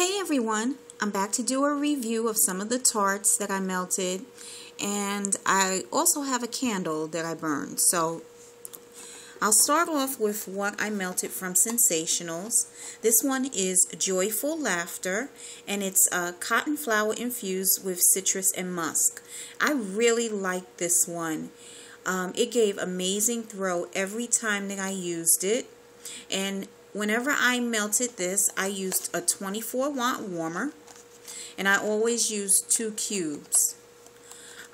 Hey everyone, I'm back to do a review of some of the tarts that I melted, and I also have a candle that I burned. So I'll start off with what I melted from Sensationals. This one is Joyful Laughter, and it's cotton flower infused with citrus and musk. I really like this one. It gave amazing throw every time that I used it, and whenever I melted this, I used a 24-watt warmer, and I always use 2 cubes.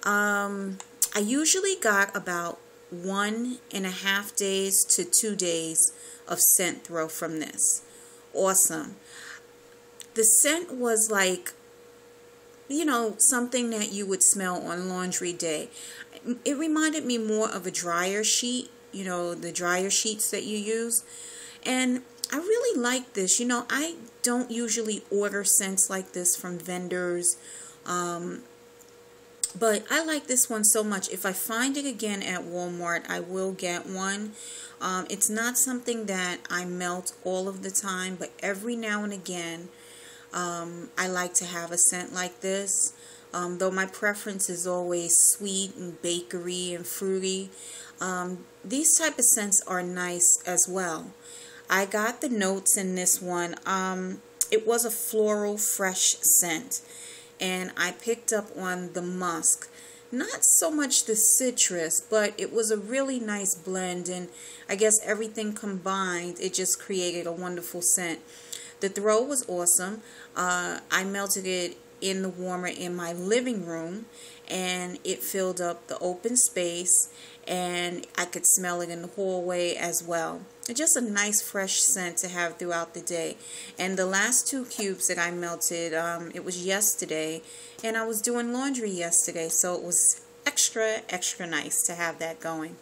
I usually got about 1.5 days to 2 days of scent throw from this. Awesome. The scent was like, something that you would smell on laundry day. It reminded me more of a dryer sheet, the dryer sheets that you use. And I really like this. I don't usually order scents like this from vendors. But I like this one so much. If I find it again at Walmart, I will get one. It's not something that I melt all of the time, but every now and again, I like to have a scent like this. Though my preference is always sweet and bakery and fruity. These type of scents are nice as well. I got the notes in this one. It was a floral fresh scent, and I picked up on the musk. Not so much the citrus, but it was a really nice blend, and I guess everything combined, it just created a wonderful scent. The throw was awesome. I melted it in the warmer in my living room, and it filled up the open space, and I could smell it in the hallway as well. It's just a nice fresh scent to have throughout the day. And the last 2 cubes that I melted, it was yesterday, and I was doing laundry yesterday, so it was extra nice to have that going.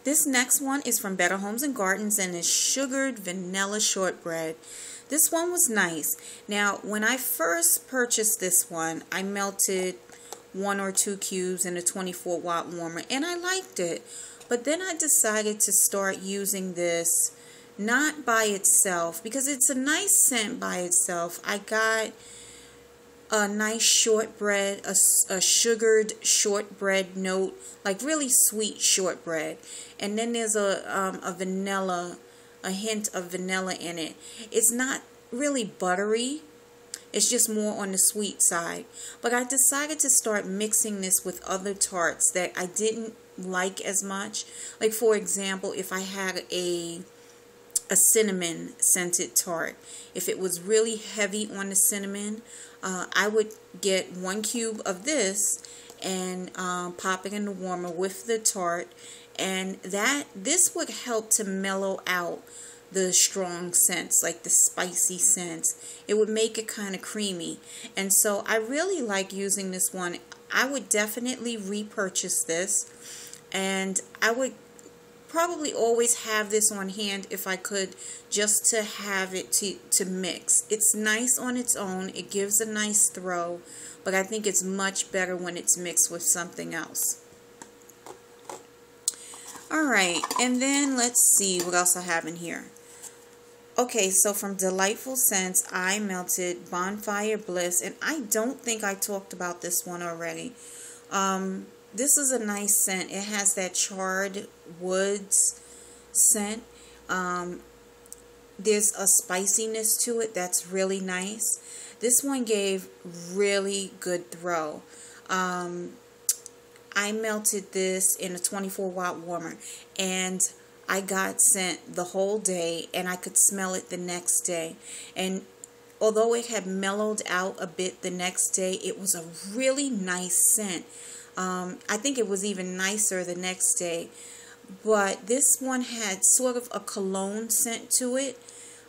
This next one is from Better Homes and Gardens, and is sugared vanilla shortbread. This one was nice. Now, when I first purchased this one, I melted 1 or 2 cubes in a 24-watt warmer, and I liked it. But then I decided to start using this not by itself, because it's a nice scent by itself. I got a nice shortbread, a sugared shortbread note, like really sweet shortbread. And then there's a vanilla, a hint of vanilla in it. It's not really buttery. It's just more on the sweet side. But I decided to start mixing this with other tarts that I didn't like as much. Like, for example, if I had a cinnamon scented tart, if it was really heavy on the cinnamon, I would get 1 cube of this and pop it in the warmer with the tart, and this would help to mellow out the strong scents, like the spicy scents. It would make it kind of creamy, and so I really like using this one. I would definitely repurchase this, and I would probably always have this on hand if I could, just to have it to mix. It's nice on its own. It gives a nice throw, but I think it's much better when it's mixed with something else. Alright, and then let's see what else I have in here. Okay, so from Delightful Scents, I melted Bonfire Bliss, and I don't think I talked about this one already. This is a nice scent. It has that charred woods scent. There's a spiciness to it that's really nice. This one gave really good throw. I melted this in a 24-watt warmer, and I got scent the whole day, and I could smell it the next day. And although it had mellowed out a bit the next day, it was a really nice scent. I think it was even nicer the next day. But this one had sort of a cologne scent to it.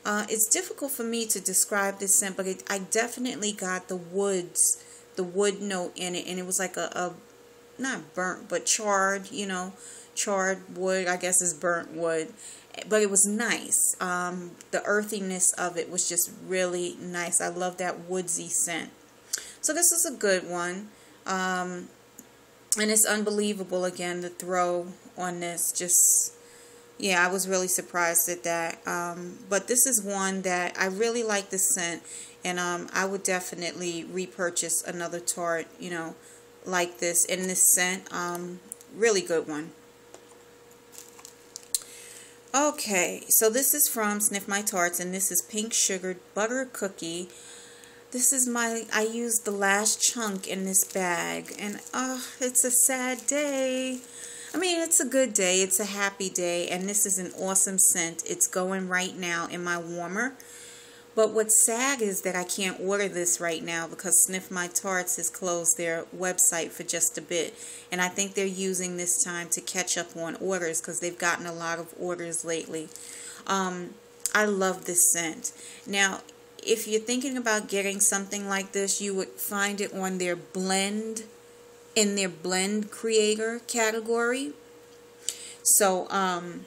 It's difficult for me to describe this scent, but I definitely got the wood note in it, and it was like a not burnt, but charred, charred wood, I guess is burnt wood, but it was nice. The earthiness of it was just really nice. I love that woodsy scent. So this is a good one. And it's unbelievable, again, the throw on this. Just Yeah, I was really surprised at that. But this is one that I really like the scent, and I would definitely repurchase another Tarte, you know, like this in this scent. Really good one. Okay, so this is from Sniff My Tarts, and this is Pink Sugared Butter Cookie. This is I used the last chunk in this bag, and it's a sad day. I mean, it's a good day. It's a happy day, and this is an awesome scent. It's going right now in my warmer. But what's sad is that I can't order this right now because Sniff My Tarts has closed their website for just a bit. And I think they're using this time to catch up on orders because they've gotten a lot of orders lately. I love this scent. Now, if you're thinking about getting something like this, you would find it on their blend, in their blend creator category. So, I'm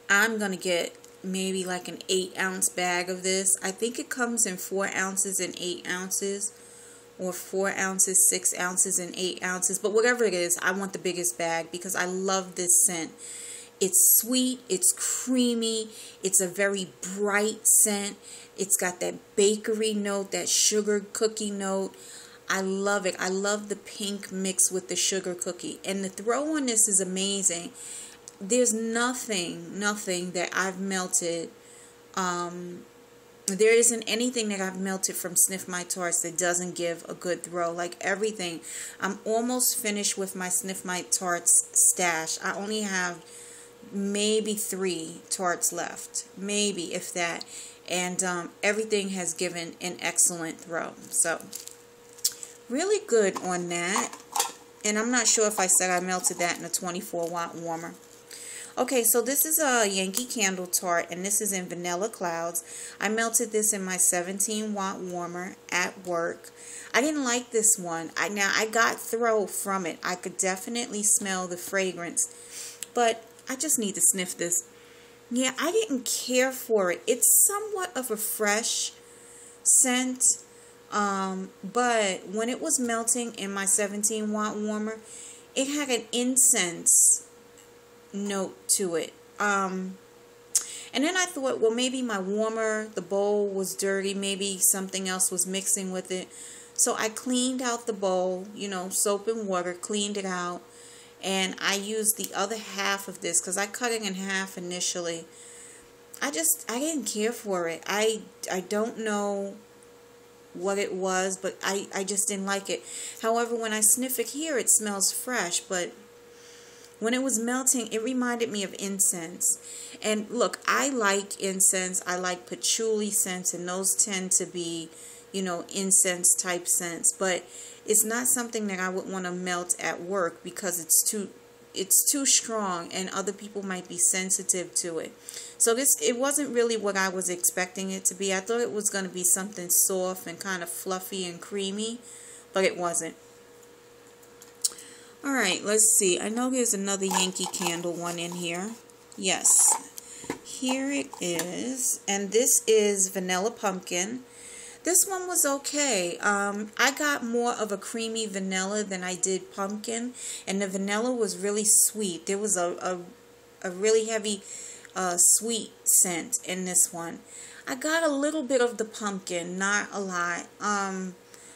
going to get maybe like an 8-ounce bag of this. I think it comes in 4 ounces and 8 ounces, or 4 ounces, 6 ounces, and 8 ounces. But whatever it is, I want the biggest bag because I love this scent. It's sweet, it's creamy, it's a very bright scent. It's got that bakery note, that sugar cookie note. I love it. I love the pink mixed with the sugar cookie. And the throw on this is amazing. There's nothing that I've melted. There isn't anything that I've melted from Sniff My Tarts that doesn't give a good throw. Like everything. I'm almost finished with my Sniff My Tarts stash. I only have maybe 3 tarts left. Maybe, if that. And everything has given an excellent throw. So, really good on that. And I'm not sure if I said I melted that in a 24-watt warmer. Okay, so this is a Yankee Candle Tart, and this is in Vanilla Clouds. I melted this in my 17-watt warmer at work. I didn't like this one. I got throw from it. I could definitely smell the fragrance, but I just need to sniff this. Yeah, I didn't care for it. It's somewhat of a fresh scent, but when it was melting in my 17-watt warmer, it had an incense note to it. And then I thought, well, maybe my warmer, the bowl was dirty, maybe something else was mixing with it. So I cleaned out the bowl, you know, soap and water, cleaned it out, and I used the other half of this because I cut it in half initially. I didn't care for it. I don't know what it was, but I just didn't like it. However, when I sniff it here, it smells fresh, but when it was melting, it reminded me of incense. And look, I like incense. I like patchouli scents, and those tend to be, you know, incense type scents. But it's not something that I would want to melt at work because it's too strong, and other people might be sensitive to it. So it wasn't really what I was expecting it to be. I thought it was going to be something soft and kind of fluffy and creamy, but it wasn't. Alright, let's see. I know there's another Yankee Candle one in here. Yes. Here it is. And this is Vanilla Pumpkin. This one was okay. I got more of a creamy vanilla than I did pumpkin. And the vanilla was really sweet. There was a really heavy sweet scent in this one. I got a little bit of the pumpkin, not a lot.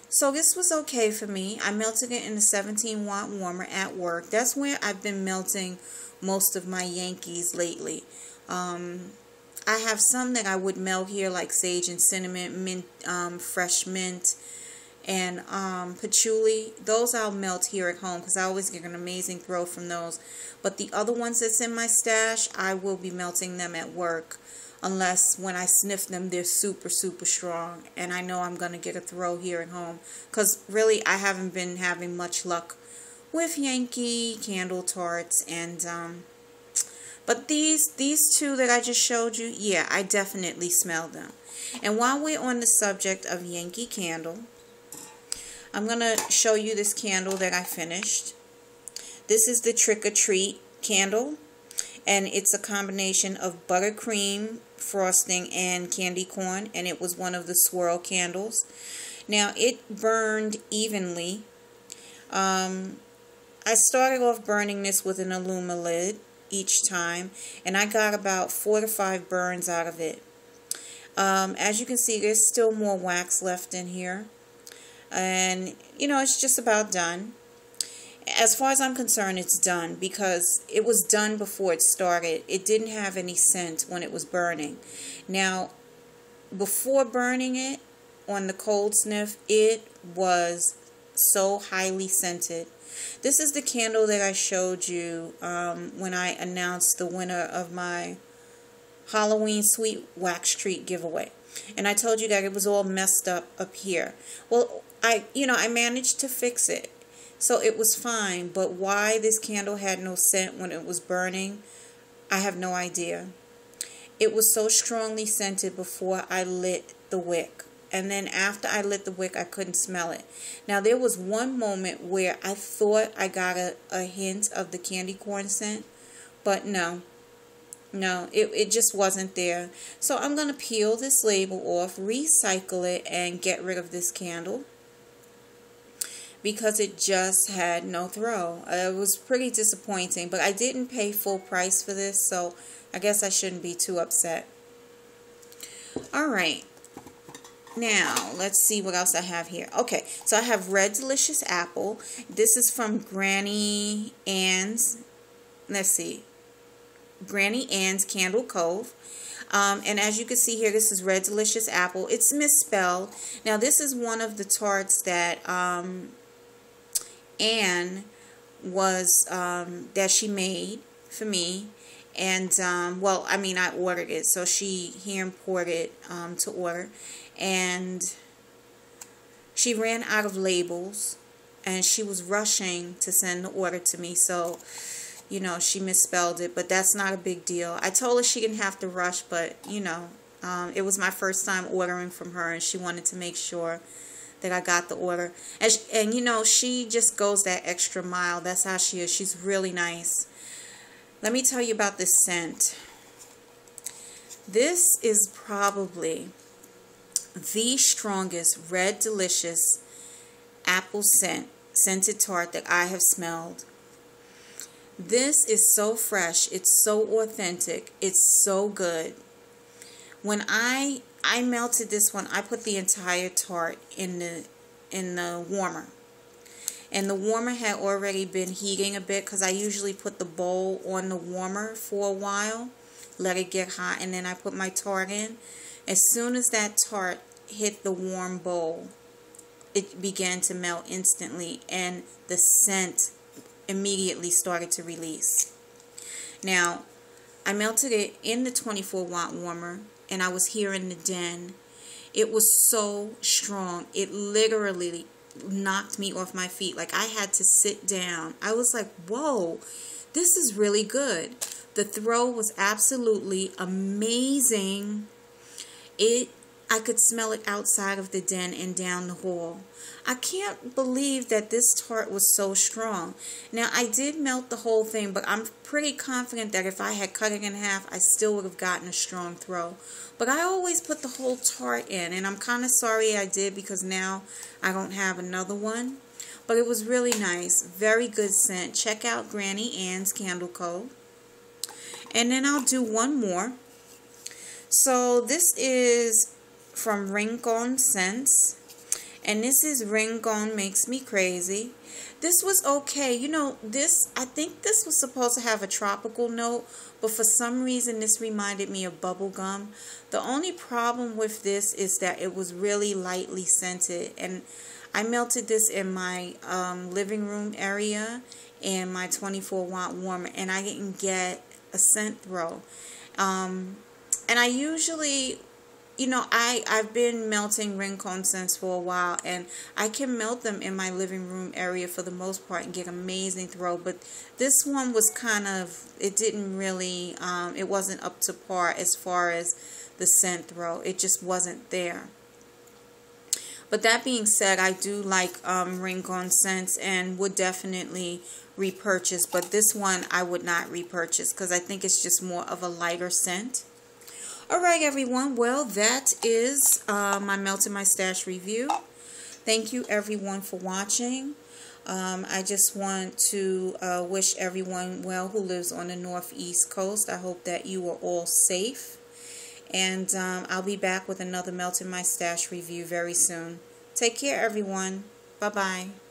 So this was okay for me. I melted it in a 17-watt warmer at work. That's where I've been melting most of my Yankees lately. I have some that I would melt here, like sage and cinnamon, mint, fresh mint, and patchouli. Those I'll melt here at home because I always get an amazing throw from those. But the other ones that's in my stash, I will be melting them at work. Unless when I sniff them, they're super, super strong. And I know I'm going to get a throw here at home. Because really, I haven't been having much luck with Yankee Candle Tarts. And, but these two that I just showed you, yeah, I definitely smell them. And while we're on the subject of Yankee Candle, I'm going to show you this candle that I finished. This is the Trick or Treat candle. And it's a combination of buttercream frosting and candy corn, and it was one of the swirl candles. Now it burned evenly. I started off burning this with an aluma lid. each time, and I got about 4 to 5 burns out of it. As you can see, there's still more wax left in here, and you know, it's just about done. As far as I'm concerned, it's done because it was done before it started. It didn't have any scent when it was burning. Now, before burning it on the cold sniff, it was so highly scented. This is the candle that I showed you when I announced the winner of my Halloween Sweet Wax Treat giveaway. And I told you that it was all messed up here. Well, I managed to fix it. So it was fine, but why this candle had no scent when it was burning, I have no idea. It was so strongly scented before I lit the wick. And then after I lit the wick, I couldn't smell it. Now, there was one moment where I thought I got a hint of the candy corn scent, but no, it just wasn't there. So I'm going to peel this label off, recycle it, and get rid of this candle, because it just had no throw. It was pretty disappointing, but I didn't pay full price for this, so I guess I shouldn't be too upset. Alright, now let's see what else I have here. Okay, so I have Red Delicious Apple. This is from Granny Ann's, let's see, Granny Ann's Candle Cove. And as you can see here, this is Red Delicious Apple. It's misspelled. Now, this is one of the tarts that Anne was that she made for me, and well, I mean, I ordered it, so she hand-poured it to order, and she ran out of labels, and she was rushing to send the order to me, so you know, she misspelled it, but that's not a big deal. I told her she didn't have to rush, but you know, it was my first time ordering from her, and she wanted to make sure that I got the order. And you know, she just goes that extra mile. That's how she is. She's really nice. Let me tell you about this scent. This is probably the strongest Red Delicious apple scented tart that I have smelled. This is so fresh. It's so authentic. It's so good. When I melted this one, I put the entire tart in the warmer. And the warmer had already been heating a bit, because I usually put the bowl on the warmer for a while, let it get hot, and then I put my tart in. As soon as that tart hit the warm bowl, it began to melt instantly, and the scent immediately started to release. Now, I melted it in the 24-watt warmer, and I was here in the den. It was so strong. It literally knocked me off my feet. Like, I had to sit down. I was like, whoa, this is really good. The throw was absolutely amazing. I could smell it outside of the den and down the hall. I can't believe that this tart was so strong. Now, I did melt the whole thing, but I'm pretty confident that if I had cut it in half, I still would have gotten a strong throw. But I always put the whole tart in, and I'm kind of sorry I did, because now I don't have another one. But it was really nice. Very good scent. Check out Granny Ann's Candle Cove. And then I'll do one more. So this is from Rincon Scents. And this is Rincon Makes Me Crazy. This was okay. You know, I think this was supposed to have a tropical note, but for some reason this reminded me of bubble gum. The only problem with this is that it was really lightly scented, and I melted this in my living room area in my 24-watt warmer, and I didn't get a scent throw. And I usually, you know, I've been melting Rincon Scents for a while, and I can melt them in my living room area for the most part and get amazing throw. But this one was kind of, it didn't really, it wasn't up to par as far as the scent throw. It just wasn't there. But that being said, I do like Rincon Scents and would definitely repurchase. But this one I would not repurchase, because I think it's just more of a lighter scent. Alright everyone, well, that is my Melt in My Stash review. Thank you everyone for watching. I just want to wish everyone well who lives on the northeast coast. I hope that you are all safe. And I'll be back with another Melt in My Stash review very soon. Take care, everyone. Bye-bye.